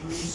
19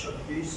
26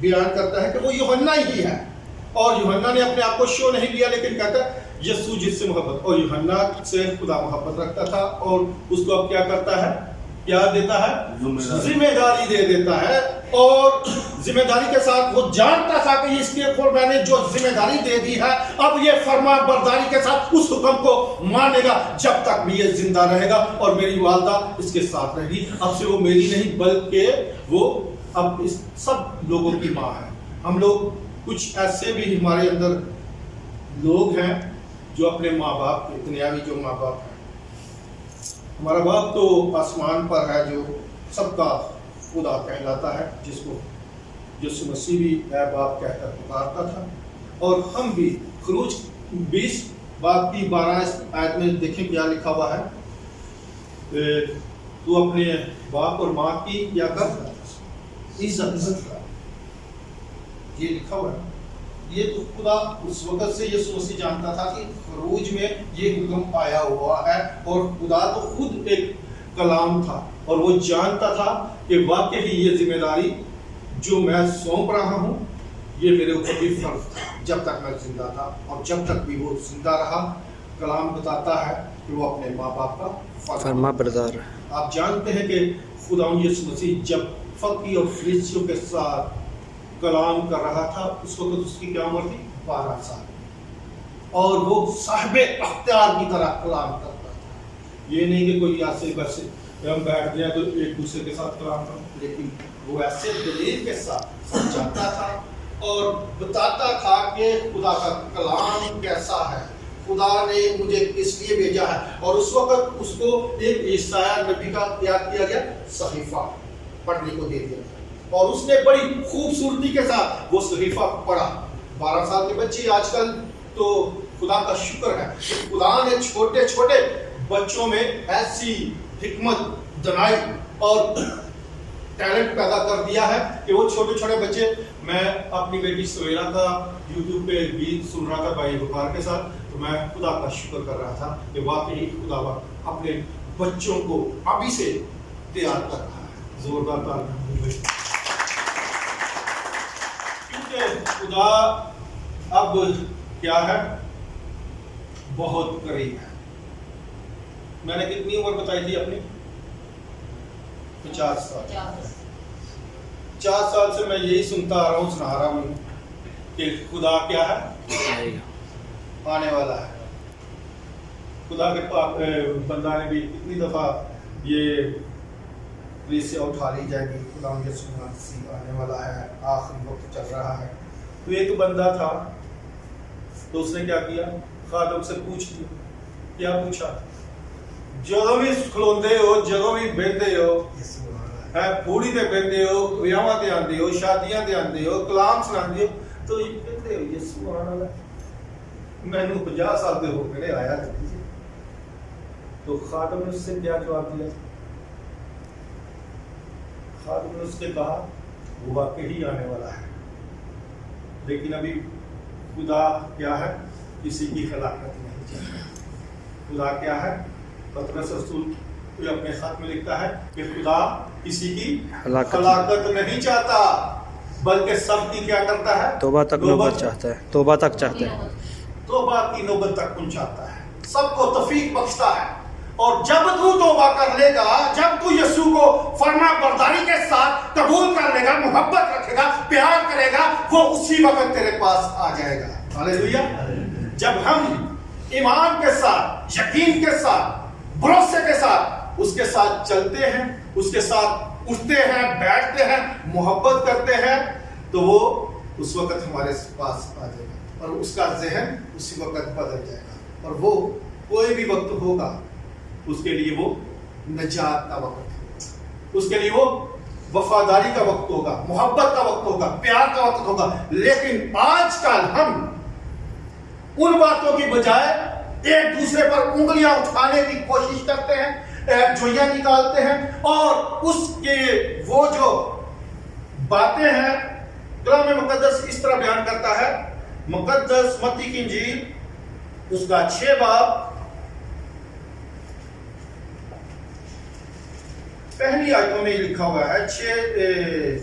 بیان کرتا ہے کہ وہ یوحنا ہی ہے، اور یوحنا نے اپنے آپ کو شو نہیں کیا، لیکن کہتا ہے یسوع جس سے محبت، اور یوحنا سے خدا محبت رکھتا تھا، اور اس کو اب کیا کرتا ہے، کیا دیتا ہے، ذمہ داری دے دیتا ہے، اور ذمہ داری کے ساتھ وہ جانتا تھا کہ اس کے اوپر میں نے جو ذمہ داری دے دی ہے، اب یہ فرما برداری کے ساتھ اس حکم کو مانے گا جب تک بھی یہ زندہ رہے گا، اور میری والدہ اس کے ساتھ رہے گی۔ اب سے وہ میری نہیں بلکہ وہ اب اس سب لوگوں کی ماں ہے۔ ہم لوگ کچھ ایسے بھی ہمارے اندر لوگ ہیں جو اپنے ماں باپ کے، دنیاوی جو ماں باپ ہیں، ہمارا باپ تو آسمان پر ہے جو سب کا خدا کہلاتا ہے، جس کو یسوع مسیح بھی اے باپ کہہ کر پکارتا تھا، اور ہم بھی خروج 20 باب کی 12 آیت میں دیکھیں کیا لکھا ہوا ہے، تو اپنے باپ اور ماں کی کیا کر، عزت کر، یہ لکھا ہوا ہے۔ یہ تو خدا اس وقت سے یسوع مسیح جانتا تھا کہ خروج میں یہ حکم آیا ہوا ہے، اور خدا تو خود ایک کلام تھا، اور وہ جانتا تھا کہ واقعی یہ ذمہ داری جو میں سونپ رہا ہوں یہ میرے اوپر بھی فرض تھا جب تک میں زندہ تھا، اور جب تک بھی وہ زندہ رہا۔ کلام بتاتا ہے کہ وہ اپنے ماں باپ کا فرما بردار ہے۔ آپ جانتے ہیں کہ خدا یسوع مسیح جب فقی اور فریسیوں کے ساتھ کلام کر رہا تھا، اس وقت اس کی کیا عمر تھی، 12 سال، اور وہ صاحب اختیار کی طرح کلام کرتا تھا۔ یہ نہیں کہ کوئی ایسے ویسے ہم بیٹھ گیا تو ایک دوسرے کے ساتھ کلام کرتا، لیکن وہ ایسے دلیل کے ساتھ سمجھاتا تھا اور بتاتا تھا کہ خدا کا کلام کیسا ہے، خدا نے مجھے کس لیے بھیجا ہے۔ اور اس وقت اس کو ایک عیسائیہ نبی کا یاد کیا گیا صحیفہ پڑھنے کو دے دیا، اور اس نے بڑی خوبصورتی کے ساتھ وہ صحیفہ پڑھا۔ 12 سال کے بچے آج کل تو خدا کا شکر ہے کہ خدا نے چھوٹے چھوٹے بچوں میں ایسی حکمت، دانائی اور ٹیلنٹ پیدا کر دیا ہے کہ وہ چھوٹے چھوٹے بچے، میں اپنی بیٹی سویرا کا یوٹیوب پہ گیت سن رہا تھا بھائی بخار کے ساتھ، تو میں خدا کا شکر کر رہا تھا کہ واقعی خدا اپنے بچوں کو ابھی سے تیار کر رہا ہے۔ زوردار تعریف۔ کیونکہ خدا اب کیا ہے، بہت قریب ہے۔ میں نے کتنی عمر بتائی تھی اپنی، 50 سال۔ 50 سال سے میں یہی سنتا آ رہا ہوں، سنا رہا ہوں کہ خدا کیا ہے، آنے والا ہے۔ خدا کے بندہ نے بھی کتنی دفعہ یہ سے اٹھا لی جائے گی، خدا یسوع مسیح آنے والا ہے، آخری وقت چل رہا ہے۔ تو ایک بندہ تھا، تو اس نے کیا کیا، خادم سے پوچھ لیا، کیا پوچھا، جدوں بھی کھلوندے ہو، جدوں بھی بہندے ہو، پوڑی تے بہندے ہو، ویاواں تے آندے ہو، شادیاں تے آندے ہو، کلام سناندے ہو، تو یہ کہتے ہو یسوع آنے والا ہے۔ مینوں 50 سال دے ہو گئے آیا نہیں۔ تو خادم نے اس سے کیا جواب دیا، خادم نے اس سے کہا وہ واقعی آنے والا ہے، لیکن ابھی خدا کیا ہے، کسی کی ہلاکت نہیں چاہتا۔ خدا کیا ہے، پطرس رسول اپنے خط میں لکھتا ہے کہ خدا کسی کی ہلاکت نہیں چاہتا، بلکہ سب کی کیا کرتا ہے، توبہ تک نوبت چاہتا ہے، توبہ تک چاہتا ہے، توبہ کی نوبت تک پہنچاتا ہے، سب کو توفیق بخشتا ہے۔ اور جب تو توبہ کر لے گا، جب تو یسوع کو فرما برداری کے ساتھ قبول کر لے گا، محبت رکھے گا، پیار کرے گا، وہ اسی وقت تیرے پاس آ جائے گا۔ ہاللیلویہ۔ جب ہم ایمان کے ساتھ، یقین کے ساتھ، بھروسے کے ساتھ اس کے ساتھ چلتے ہیں، اس کے ساتھ اٹھتے ہیں، بیٹھتے ہیں، محبت کرتے ہیں، تو وہ اس وقت ہمارے پاس آ جائے گا، اور اس کا ذہن اسی وقت بدل جائے گا، اور وہ کوئی بھی وقت ہوگا اس کے لیے وہ نجات کا وقت ہوگا، اس کے لیے وہ وفاداری کا وقت ہوگا، محبت کا وقت ہوگا، پیار کا وقت ہوگا۔ لیکن آج کل ہم ان باتوں کی بجائے ایک دوسرے پر انگلیاں اٹھانے کی کوشش کرتے ہیں، ایک جوئیاں نکالتے ہیں، اور اس کے وہ جو باتیں ہیں کلام مقدس اس طرح بیان کرتا ہے، مقدس متی کی انجیل اس کا 6 باب پہلی آیتوں میں لکھا ہوا ہے،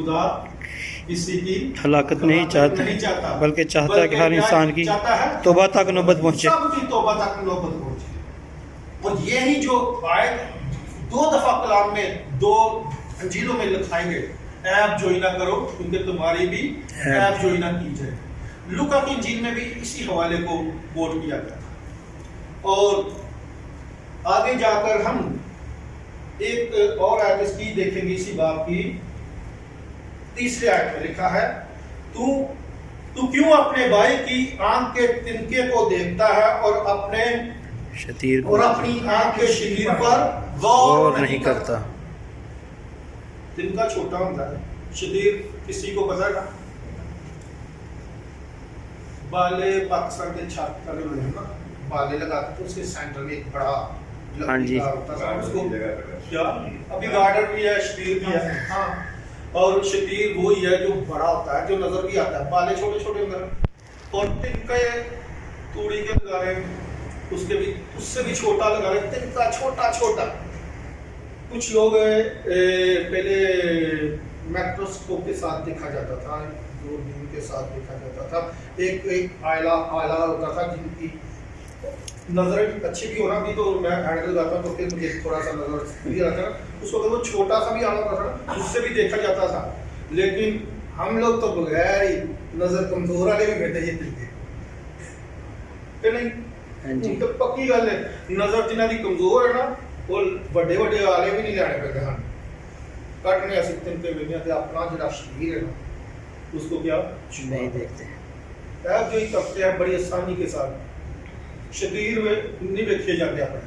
خدا کسی کی ہلاکت نہیں چاہتا بلکہ چاہتا ہے کہ ہر انسان کی توبہ تک نوبت پہنچے. سب کی توبہ تک نوبت پہنچے. اور یہی جو آیت 2 دفعہ کلام میں 2 انجیلوں میں لکھائی گئے, عیب جوئی نہ کرو کیونکہ تمہاری بھی عیب جوئی نہ کی جائے. لوکا کی انجیل میں بھی اسی حوالے کو کوٹ کیا گیا. اور آگے جا کر ہم ایک اور آیت اس کی دیکھیں گے, اسی باب کی 3 آیت میں لکھا ہے, تو کیوں اپنے بھائی کی آنکھ کے تنکے کو دیکھتا ہے اور اپنے شتیر اور اپنی آنکھ کے شتیر پر غور نہیں کرتا. تنکا چھوٹا ہوتا ہے, شتیر کسی کو پتہ ہے, بالے پاکستان کے چھاپ کرے ہوئے ہیں نا, بالے لگاتے تو اس کے سینٹر میں ایک بڑا ہوتا تھا, اس کو کیا ابھی گارڈر بھی ہے, شتیر بھی ہے. ہاں, اور شتیر وہی ہے جو بڑا ہوتا ہے, جو نظر بھی آتا ہے. بالے چھوٹے چھوٹے ہوتے ہیں, اور تنکے توڑی کے لگا رہے ہیں, اس سے بھی چھوٹا لگا رہے ہیں, تنکا چھوٹا چھوٹا. کچھ لوگ پہلے میکروسکوپ کے ساتھ دیکھا جاتا تھا, دوربین کے ساتھ دیکھا جاتا تھا. ایک آئلہ ہوتا تھا جن کی نظر اچھی بھی ہونا بھی, تو میں ہینڈل لگاتا ہوں تو پھر مجھے تھوڑا سا نظر کلیئر آتا ہے. اس وقت وہ چھوٹا سا بھی آنا ہوتا تھا, اس سے بھی دیکھا جاتا تھا. لیکن ہم لوگ تو بغیر ہی نظر کمزور والے بھی بیٹھے یہ دکھتے کہ نہیں, تو پکی گل ہے. نظر جنہ کی کمزور ہے نا, وہ بڑے بڑے آلے بھی نہیں لینے پہتے ہیں, کٹنے سکتے پہ بھی اپنا جڑا شریر ہے نا اس کو کیا نہیں دیکھتے. جو ہی کرتے ہیں بڑی آسانی کے ساتھ. شریر میں نہیں دیکھے جاتے اپنے,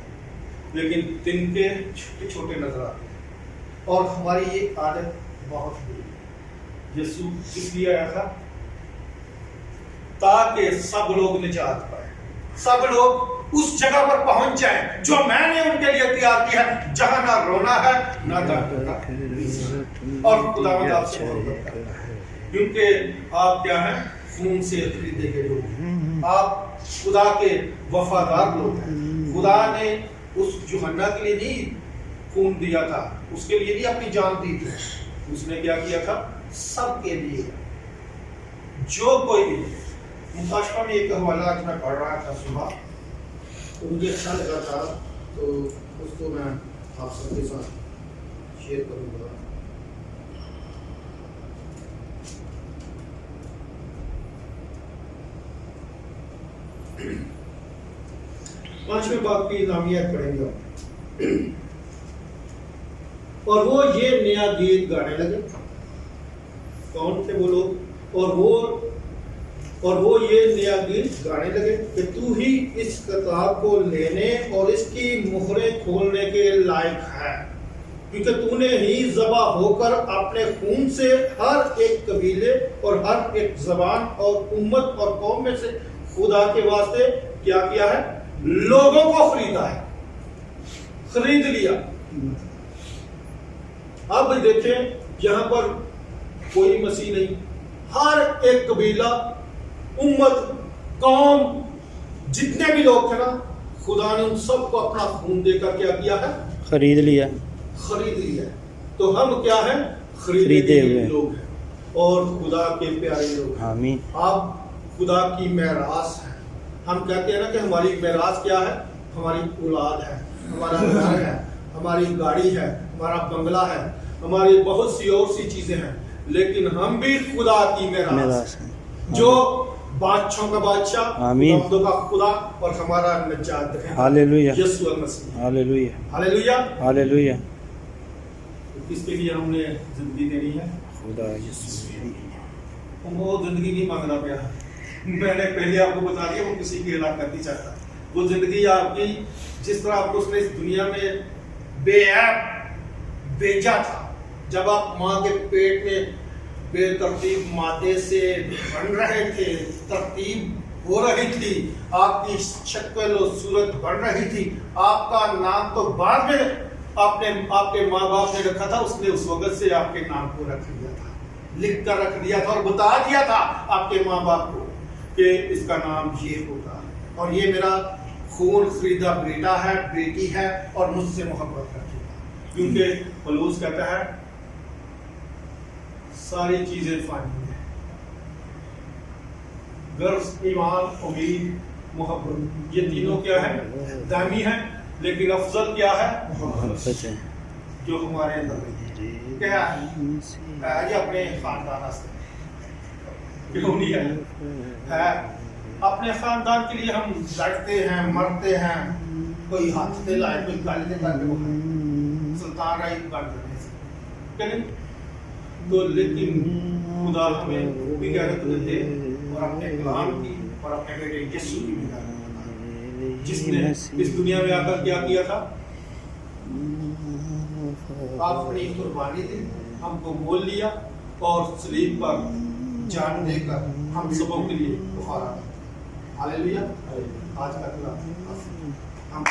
لیکن تنکے چھوٹے چھوٹے نظر آتے ہیں. اور ہماری یہ عادت بہت بری ہے. یسوع اس لیے آیا تھا تاکہ سب لوگ نجات پائیں, سب لوگ اس جگہ پر پہنچ جائیں جو میں نے ان کے لیے تیار کی ہے, جہاں نہ رونا ہے نہ درد کا. اور خداوند آپ سے محبت کرتا ہے کیونکہ آپ کیا ہیں, خون سے خریدے گئے لوگ ہیں. آپ خدا کے وفادار لوگ ہیں. خدا نے اس یوحنا کے لیے نہیں خون دیا تھا, اس کے لیے نہیں اپنی جان دی تھی. اس نے کیا کیا تھا, سب کے لیے. جو کوئی بھی مکاشفہ میں ایک حوالہ آج میں پڑھ رہا تھا صبح, تو مجھے اچھا لگا تھا, تو اس کو میں آپ سب کے ساتھ شیئر کروں گا. پانچویں باب کی نامیات پڑھیں گے. اور وہ یہ نیا گیت گانے لگے. کون تھے وہ لوگ؟ اور وہ یہ نیا گیت گانے لگے کہ تو ہی اس کتاب کو لینے اور اس کی مہریں کھولنے کے لائق ہے, کیونکہ تو نے ہی ذبح ہو کر اپنے خون سے ہر ایک قبیلے اور ہر ایک زبان اور امت اور قوم میں سے خدا کے واسطے کیا کیا ہے, لوگوں کو خریدا ہے, خرید لیا. اب دیکھیں یہاں پر کوئی مسیح نہیں, ہر ایک قبیلہ, امت, قوم, جتنے بھی لوگ تھے نا, خدا نے ان سب کو اپنا خون دے کر کیا کیا ہے, خرید لیا. تو ہم کیا ہیں, خریدے ہوئے لوگ ہیں اور خدا کے پیارے لوگ ہیں. آمین. آپ خدا کی میراث ہیں. ہم کہتے ہیں نا کہ ہماری میراث کیا ہے, ہماری اولاد ہے, ہمارا گھر ہے, ہماری گاڑی ہے, ہمارا بنگلہ ہے, ہماری بہت سی اور سی چیزیں ہیں, لیکن ہم بھی خدا کی میراث ہیں, جو بادشاہوں کا بادشاہ, خداوندوں کا خدا اور ہمارا نجات ہے. ہاللیلویہ, یسوع مسیح. ہاللیلویہ, ہاللیلویہ, ہاللیلویہ. کس کے لیے ہم نے زندگی دینی ہے؟ خدا یسوع. وہ زندگی نہیں مانگنا پیا, میں نے پہلے آپ کو بتا دیا, وہ کسی کی ہلاکت نہیں چاہتا. وہ زندگی آپ کی جس طرح آپ کو اس نے اس دنیا میں بے عیب بھیجا تھا, جب آپ ماں کے پیٹ میں بے ترتیب مادے سے بن رہے تھے, ترتیب ہو رہی تھی, آپ کی شکل و صورت بن رہی تھی. آپ کا نام تو بعد میں آپ کے ماں باپ نے رکھا تھا, اس نے اس وقت سے آپ کے نام کو رکھ دیا تھا, لکھ کر رکھ دیا تھا اور بتا دیا تھا آپ کے ماں باپ کو کہ اس کا نام یہ ہوگا, اور یہ میرا خون خریدا بیٹا ہے, بیٹی ہے, اور مجھ سے محبت رکھے گا. کیونکہ پولس کہتا ہے ساری چیزیں فانی ہیں. غرض، ایمان، امید، محبت، یہ تینوں کیا ہے؟ دائمی ہیں. لیکن افضل کیا ہے؟ محبت، جو ہمارے اندر نہیں. کیا ہے؟ یہ اپنے خاندان سے کیوں نہیں ہے؟ اپنے خاندان کے لیے ہم لڑتے ہیں، مرتے ہیں. کوئی ہاتھ دے لائے، کوئی گل دے کر کے سلطان رائی کر دینے سے. تو لیکن خدا ہمیں وہ بھی غیرت دیتے اور اپنے کلام کی اور اپنے بیٹے یسوع کی بھی غیرت، جس نے اس دنیا میں آ کر کیا کیا تھا؟ آپ اپنی قربانی دی، ہم کو مول لیا اور صلیب پر جان دے کر ہم سبوں کے لیے بخارا. ہاللیلویہ. آج کا کلام ہم